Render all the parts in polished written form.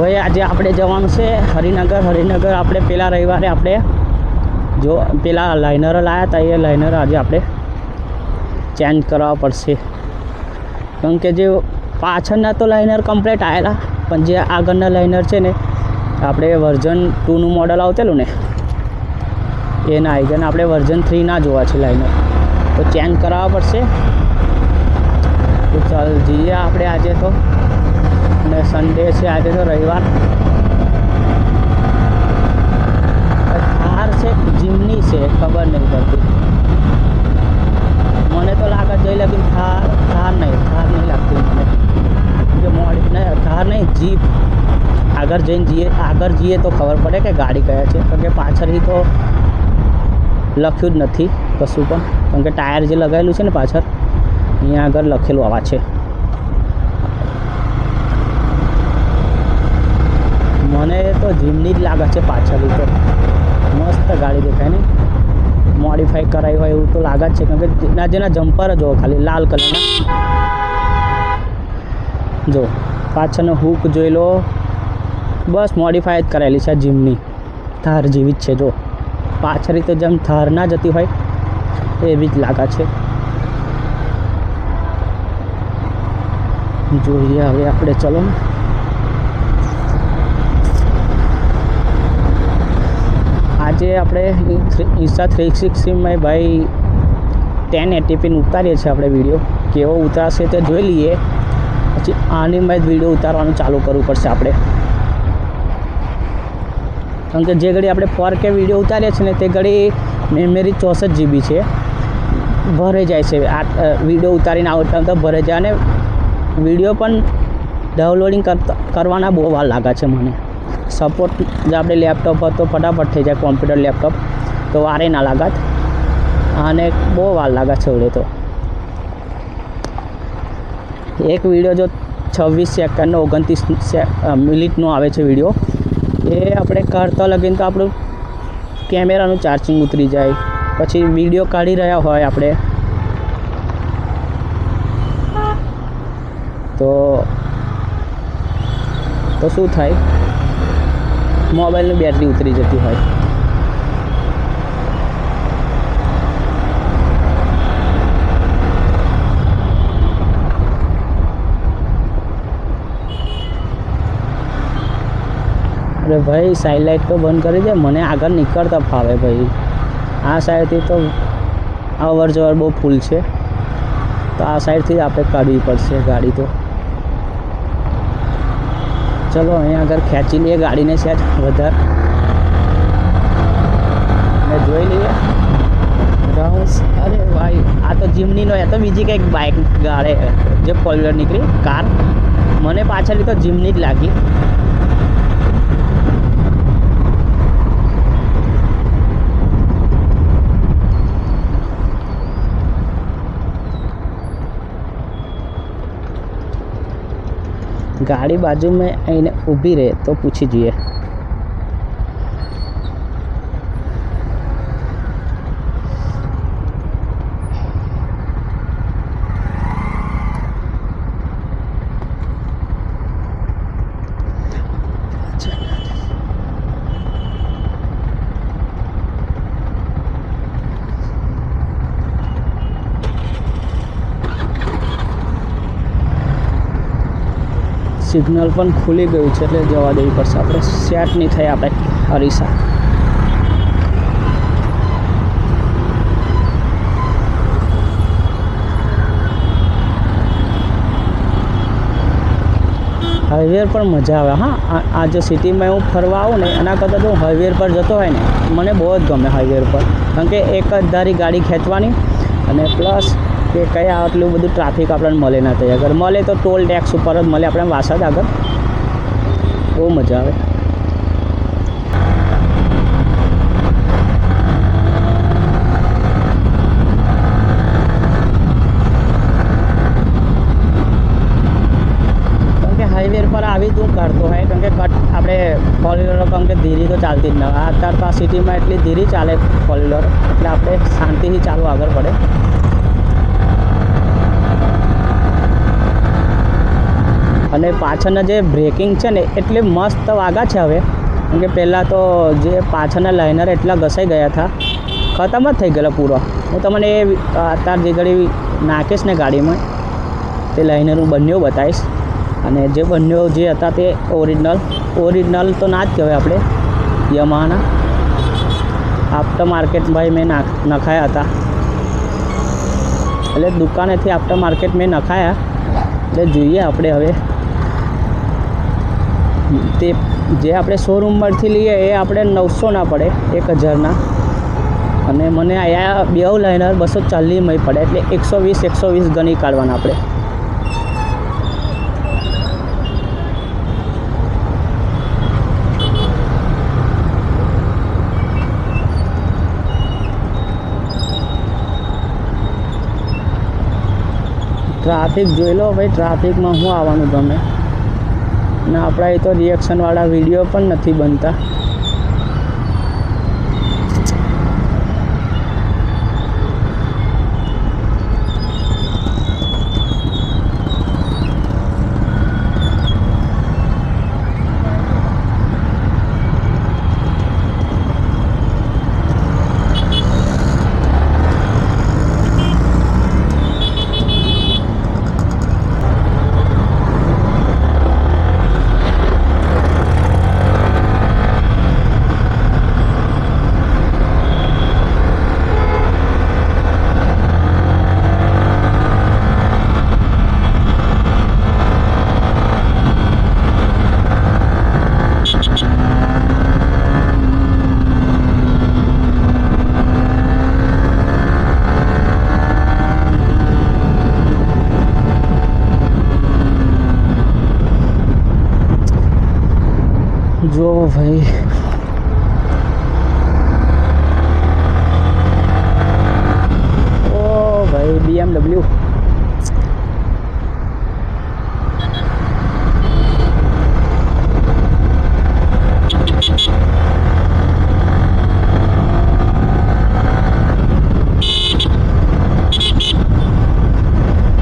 ભાઈ આજે આપણે જવાનું છે હરિનગર આપણે પેલા રવિવારે આપણે જો પેલા લાઇનર લાવ્યા હતા એ લાઇનર આજે આપણે ચેન્જ કરવા પડશે, કારણ કે જે પાછળના તો લાઇનર કમ્પ્લીટ આવેલા પણ જે આગળના લાઇનર છે ને આપણે વર્ઝન 2નું મોડલ આવતેલું ને એ ના આવી ગયા, આપણે વર્ઝન 3 ના જોવા છે લાઇનર, તો ચેન્જ કરાવવા પડશે. તો ચાલ જઈએ આપણે આજે તો, અને સન્ડે છે આજે તો રવિવાર. થાર છે જીમની છે ખબર નહીં પડતી, મને તો લાગે જઈ લગી થાર નહીં લાગતી મને, કે મોડી નહીં થાર નહીં જીપ. આગળ જઈએ તો ખબર પડે કે ગાડી કયા છે, કારણ કે પાછળથી તો લખ્યું જ નથી કશું પણ, કારણ કે ટાયર જે લગાવેલું છે ને પાછળ અહીંયા આગળ લખેલું આવા છે. મને તો જીમની જ લાગે છે પાછળથી, તો મસ્ત ગાડી દેખાય ને, મોડિફાઈ કરાવી હોય એવું તો લાગે જ છે, કારણ કે જેના જમ્પર જો ખાલી લાલ કલરના જો પાછળનો હૂક જોઈ લો, બસ મોડિફાઈ જ કરાયેલી છે. જીમની થાર જેવી જ છે, જો પાછળથી તો જેમ થાર ના જતી હોય એવી જ લાગે છે. જોઈએ હવે આપણે ચલો. આજે આપણે Insta360માં ભાઈ 1080p ઉતારીએ છીએ આપણે વિડીયો, કેવો ઉતારશે તે જોઈ લઈએ, પછી આની જ વિડીયો ઉતારવાનું ચાલુ કરવું પડશે આપણે, કારણ કે જે ઘડી આપણે 4K વિડીયો ઉતારીએ છીએ ને તે ઘડી મેમરી 64 GB છે, ભરાઈ જાય છે. આ વિડીયો ઉતારીને આવતા તો ભરાઈ જાય, અને વિડીયો પણ ડાઉનલોડિંગ કરવાના બહુ વાર લાગે છે મને. સપોર્ટ જે આપણે લેપટોપ પર તો ફટાફટ થઈ જાય, કોમ્પ્યુટર લેપટોપ તો વારે ના લાગત, અને બહુ વાર લાગે છે હવે તો. એક વિડીયો જો 26 સેકન્ડનો 29 મિનિટનો આવે છે વિડીયો, એ આપણે કરતા લગીને તો આપણું કેમેરાનું ચાર્જિંગ ઉતરી જાય, પછી વિડીયો કાઢી રહ્યા હોય આપણે તો શું થાય, મોબાઈલની બેટરી ઉતરી જતી હોય. અરે ભાઈ સાઈડ લાઇટ તો બંધ કરી દે, મને આગળ નીકળતા ફાવે ભાઈ. આ સાઈડથી તો અવર જવર બહુ ફૂલ છે, તો આ સાઈડથી જ આપણે કાઢવી પડશે ગાડી. તો ચલો અહીંયા આગળ ખેંચી લઈએ ગાડીને સેટ વધારે, અને જોઈ લઈએ રાઉન્ડ. અરે ભાઈ આ તો જીમનીનો, એ તો બીજી કંઈક બાઇક ગાડે જે ફોર-વ્હીલર નીકળી કાર, મને પાછળથી તો જીમની જ લાગી. गाड़ी बाजू में आईने ऊभी रहे तो पूछी જોઈએ. સિગ્નલ પણ ખુલી ગયું છે એટલે જવા દેવી પડશે, આપણે સેટ નહીં થાય આપણે અરીસા. હાઈવે પર મજા આવે. હા, આ જે સિટીમાં હું ફરવા આવું ને એના કરતાં જો હાઈવે પર જતો હોય ને મને બહુ જ ગમે હાઈવે પર, કારણ કે એક જ ધારી ગાડી ખેંચવાની, અને પ્લસ કે કયા આટલું બધું ટ્રાફિક આપણને મળે ના થાય. અગર મળે તો ટોલ ટેક્સ ઉપર જ મળે આપણે વાસદ આગળ, બહુ મજા આવે. કારણ કે હાઈવે પર આવી તું કાઢતો હોય, કારણ કે આપણે ફોર-વ્હીલર કારણ કે ધીરી તો ચાલતી જ ન હોય. અત્યારે તો આ સિટીમાં એટલી ધીરી ચાલે ફોર-વ્હીલર, એટલે આપણે શાંતિથી ચાલવું આગળ પડે. અને અને પાછળના જે બ્રેકિંગ છે ને એટલે મસ્ત વાગા છે હવે, કેમ કે પહેલાં તો જે પાછળના લાઇનર એટલા ઘસાઈ ગયા હતા, ખતમ જ થઈ ગયેલા પૂરો. હું તમને એ અત્યારે જે ઘડી નાખીશ ને ગાડીમાં તે લાઇનર હું બંને બતાવીશ. અને જે બંને જે હતા તે ઓરિજિનલ તો ના જ કહેવાય આપણે, યમાહાના આફ્ટર માર્કેટ ભાઈ મેં નખાયા હતા. એટલે દુકાનેથી આફ્ટર માર્કેટ મેં નખાયા. એટલે જોઈએ આપણે હવે તે જે આપણે શોરૂમમાંથી લઈએ એ આપણે 900 ના પડે, 1000 અને મને અહીંયા બે લાઇનર 240 પડે, એટલે 120 ગણી કાઢવાના આપણે. ટ્રાફિક જોઈ લો ભાઈ, ટ્રાફિકમાં શું આવવાનું ગમે ને આપણા એ તો રિએક્શનવાળા વિડીયો પણ નથી બનતા. જો ભાઈ ઓ ભાઈ BMW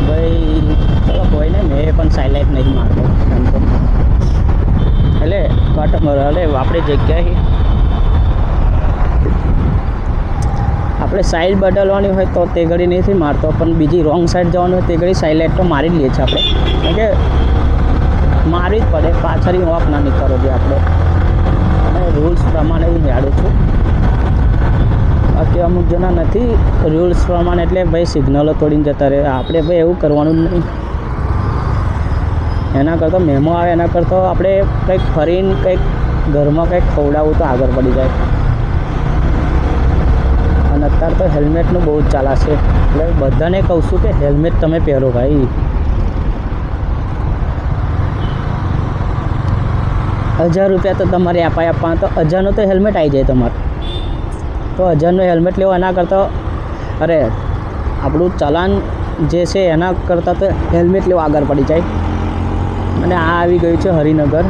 ભાઈ, ચલો કોઈ ને, મેં પણ સાઇલાઇટ નહીં મારતો એમ તો. એટલે એટલે આપણી જગ્યાએ આપણે સાઈડ બદલવાની હોય તો તે ઘડી નથી મારતો, પણ બીજી રોંગ સાઈડ જવાનું હોય તે ઘડી સાઇલાઇટ તો મારી જ લઈએ છીએ આપણે, કેમ કે મારવી જ પડે, પાછળ ઓફ ના નીકળો જે આપણે. અને રૂલ્સ પ્રમાણે હું યાડું છું, બાકી અમુક જણા નથી રૂલ્સ પ્રમાણે, એટલે ભાઈ સિગ્નલો તોડીને જતા રહે. આપણે ભાઈ એવું કરવાનું જ નહીં. એના કરતાં મેમો આવે એના કરતાં આપણે કંઈક ફરીને કંઈક ઘરમાં કંઈક ખવડાવવું તો આગળ પડી જાય. અને અત્યારે તો હેલ્મેટનું બહુ જ ચાલાશે, એટલે બધાને કહું છું કે હેલ્મેટ તમે પહેરો ભાઈ. 1000 રૂપિયા તો તમારે આપવાના, તો 1000નું તો હેલ્મેટ આવી જાય તમારે. તો 1000નું હેલ્મેટ લેવો એના કરતાં, અરે આપણું ચલાન જે છે એના કરતાં તો હેલ્મેટ લેવો આગળ પડી જાય. અને આ આવી ગયું છે હરિનગર.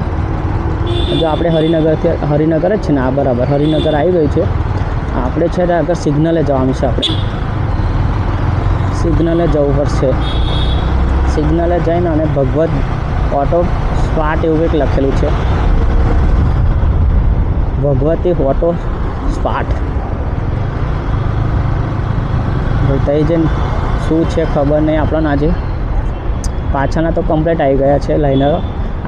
જો આપણે હરિનગર જ છે ને, આ બરાબર હરિનગર આવી ગયું છે. આપણે છે ને આગળ સિગ્નલે જવાનું છે, આપણે સિગ્નલે જવું પડશે. સિગ્નલે જઈને અને ભગવત ઓટો સ્પાટ એવું કંઈક લખેલું છે, ભગવતી ઓટો સ્પાટ. ભાઈ તઈ જઈને શું છે ખબર નહીં આપણને. આજે પાછળના તો કમ્પ્લીટ આવી ગયા છે લાઇનરો,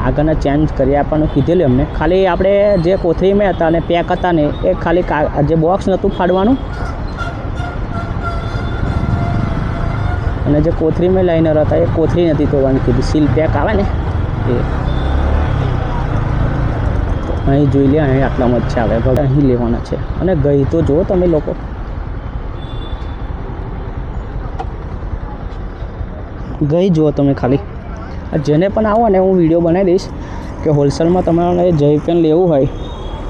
આગળના ચેન્જ કરી આપવાનું કીધેલું એમને. ખાલી આપણે જે કોથળીમાં હતા અને પેક હતા ને એ ખાલી જે બોક્સ નહોતું ફાડવાનું, અને જે કોથળીમાં લાઇનર હતા એ કોથળી નથી તોડવાની કીધી, સીલ પેક આવે ને એ. અહીં જોઈ લે, અહીં આટલામાં જ છે, આવે અહીં લેવાના છે. અને ગઈ તો જુઓ તમે લોકો, ગઈ જુઓ તમે ખાલી. જેને પણ આવો ને હું વિડીયો બનાવી દઈશ કે હોલસેલમાં તમારે જય પેન લેવું હોય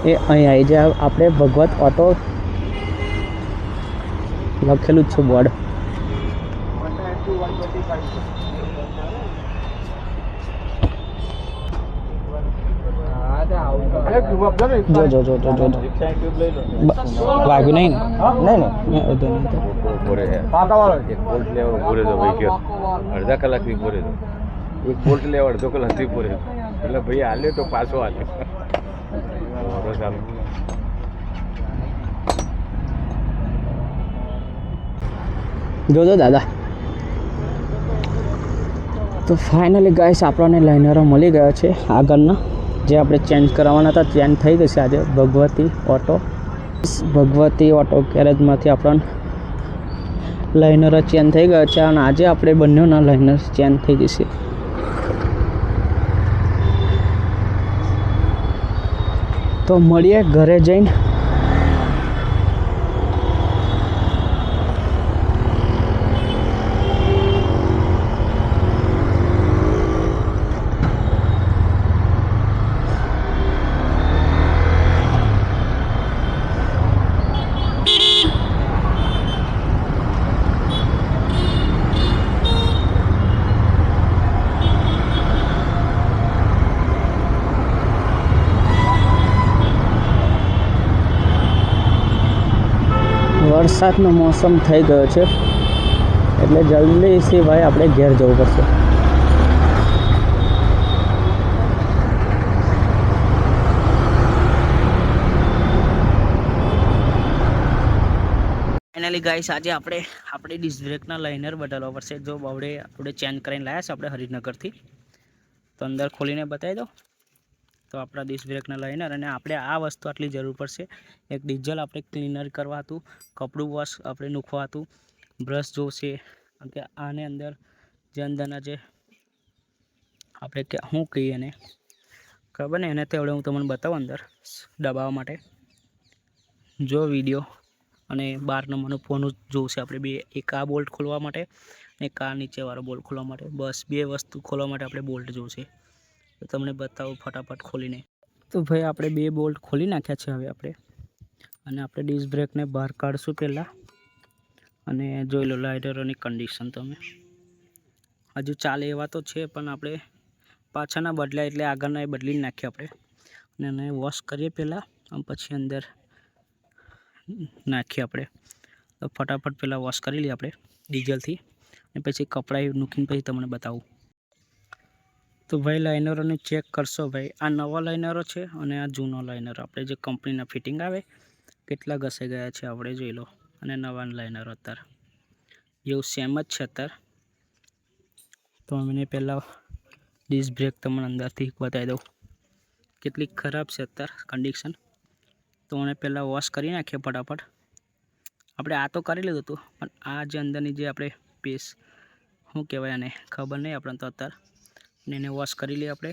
એ અહીં આવી જાય. આપણે ભગવત ઓટો લખેલું જ છે બોર્ડ. જો જો જો જો જો વાગ્યું નહીં અડધા કલાકથી બોરે તો એક બોલ્ટ લેવા અડધો કલાક હતી પૂરે એટલે ભાઈ હાલ્યો તો પાછો હાલ્યો જોજો દાદા. તો ફાઇનલી ગાઈસ આપણને લાઇનરો મળી ગયા છે આગળના, જે આપણે ચેન્જ કરાવવાના હતા ચેન્જ થઈ ગઈ છે આજે ભગવતી ઓટો ગેરેજમાંથી આપણને લાઇનરો ચેન્જ થઈ ગયા છે અને આજે આપણે બંનેના લાઇનર ચેન્જ થઈ જશે. તો મળીએ ઘરે જઈને. વરસાદનો મોસમ થઈ ગયો છે એટલે જલ્દીથી ભાઈ આપણે ઘેર જવું પડશે. ફાઇનલી ગાઈસ આજે આપણે ડિસ્ક બ્રેકના લાઇનર બદલવા પડશે. જો આપણે ચેન્જ કરીને લાવ્યા છે આપણે હરિનગરથી. તો અંદર ખોલીને બતાવી દો. તો આપણા ડિસ્ક બ્રેકના લાઇનર, અને આપણે આ વસ્તુ આટલી જરૂર પડશે. એક ડીઝલ આપણે ક્લીનર કરવા હતું, કપડું વોશ આપણે મૂકવા હતું, બ્રશ જોશે, કે આને અંદર જે અંદરના જે આપણે શું કહીએ એને ખબર ને, એને તેવડે હું તમને બતાવું અંદર દબાવવા માટે. જો વિડીયો અને 12 નંબરનું ફોન જોશે આપણે બે, એક આ બોલ્ટ ખોલવા માટે અને એક આ નીચેવાળો બોલ્ટ ખોલવા માટે. બસ બે વસ્તુ ખોલવા માટે આપણે બોલ્ટ જોશે. તો તમને બતાવું ફટાફટ ખોલીને. તો ભાઈ આપણે બે બોલ્ટ ખોલી નાખ્યા છે હવે આપણે, અને આપણે ડિસ્ક બ્રેકને બહાર કાઢશું પહેલાં. અને જોઈ લો લાઇનરોની કન્ડિશન તમે, હજુ ચાલે એવા તો છે પણ આપણે પાછળના બદલ્યા એટલે આગળના એ બદલી નાખીએ આપણે. અને એને વોશ કરીએ પહેલાં, અને પછી અંદર નાખીએ આપણે. તો ફટાફટ પહેલાં વોશ કરી લઈએ આપણે ડીઝલથી, અને પછી કપડાં મૂકીને પછી તમને બતાવું. તો ભાઈ લાઇનરોને ચેક કરશો ભાઈ, આ નવા લાઇનરો છે અને આ જૂનો લાઇનરો આપણે જે કંપનીના ફિટિંગ આવે કેટલા ઘસાઈ ગયા છે આપણે જોઈ લો. અને નવા લાઇનરો અત્યારે એવું સેમ જ છે અત્યારે. તો મને પહેલાં ડિસ્ક બ્રેક તમને અંદરથી બતાવી દઉં કેટલી ખરાબ છે અત્યારે કન્ડિશન. તો મને પહેલાં વોશ કરી નાખીએ ફટાફટ. આપણે આ તો કરી લીધું હતું, પણ આ જે અંદરની જે આપણે પીસ શું કહેવાય એને ખબર નહીં આપણને તો અત્યારે, અને એને વોશ કરી લઈએ આપણે.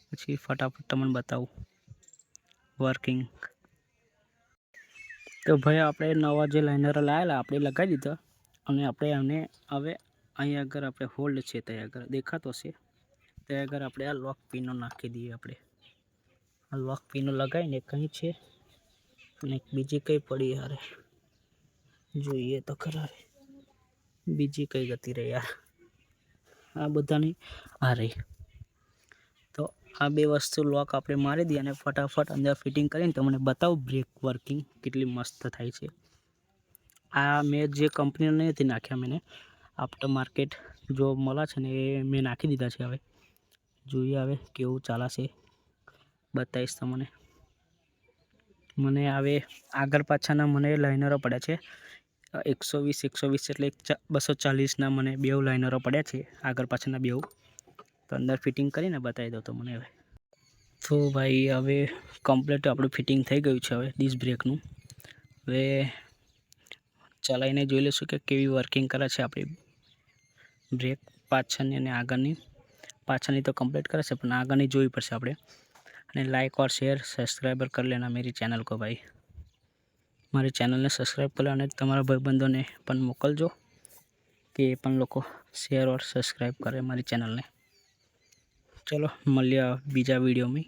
પછી ફટાફટ તમને બતાવું વર્કિંગ. તો ભાઈ આપણે નવા જે લાઇનરો લાવેલા આપણે લગાવી દીધા, અને આપણે આને હવે અહીં આગળ આપણે હોલ્ડ છે ત્યાં આગળ દેખાતો હશે, ત્યાં આગળ આપણે આ લોક પિનો નાખી દઈએ. આપણે આ લોક પિનો લગાવીને કંઈ છે અને બીજી કંઈ પડી યાર, જોઈએ તો ખરા બીજી કઈ ગતિ રહી યાર, આ બધાની આ રહી. તો આ બે વસ્તુ લોક આપણે મારી દઈએ અને ફટાફટ અંદર ફિટિંગ કરીને તમને બતાવું બ્રેક વર્કિંગ કેટલી મસ્ત થાય છે. આ મેં જે કંપનીનો નથી નાખ્યા, મેં આફ્ટર માર્કેટ જો મળે છે ને એ મેં નાખી દીધા છે. હવે જોઈએ હવે કેવું ચાલશે બતાવીશ તમને. મને હવે આગળ પાછળના મને લાઇનરો પડ્યા છે 120 એટલે 240ના મને બે લાઇનરો પડ્યા છે આગળ પાછળના બે. તો અંદર ફિટિંગ કરીને બતાવી દો તો મને હવે. તો ભાઈ હવે કમ્પ્લીટ આપણું ફિટિંગ થઈ ગયું છે હવે ડિસ્ક બ્રેકનું. હવે ચલાવીને જોઈ લઈશું કે કેવી વર્કિંગ કરે છે આપણી બ્રેક પાછળની અને આગળની. પાછળની તો કમ્પ્લીટ કરે છે પણ આગળની જોવી પડશે આપણે. અને लाइक और शेयर सब्सक्राइबर कर लेना मेरी चैनल को भाई. મારી ચેનલને સબસ્ક્રાઈબ કરો અને તમારા ભાઈબંધોને પણ મોકલજો કે એ પણ લોકો શેર और સબસ્ક્રાઈબ કરે મારી ચેનલને. ચલો મળીએ બીજા વિડીયોમાં.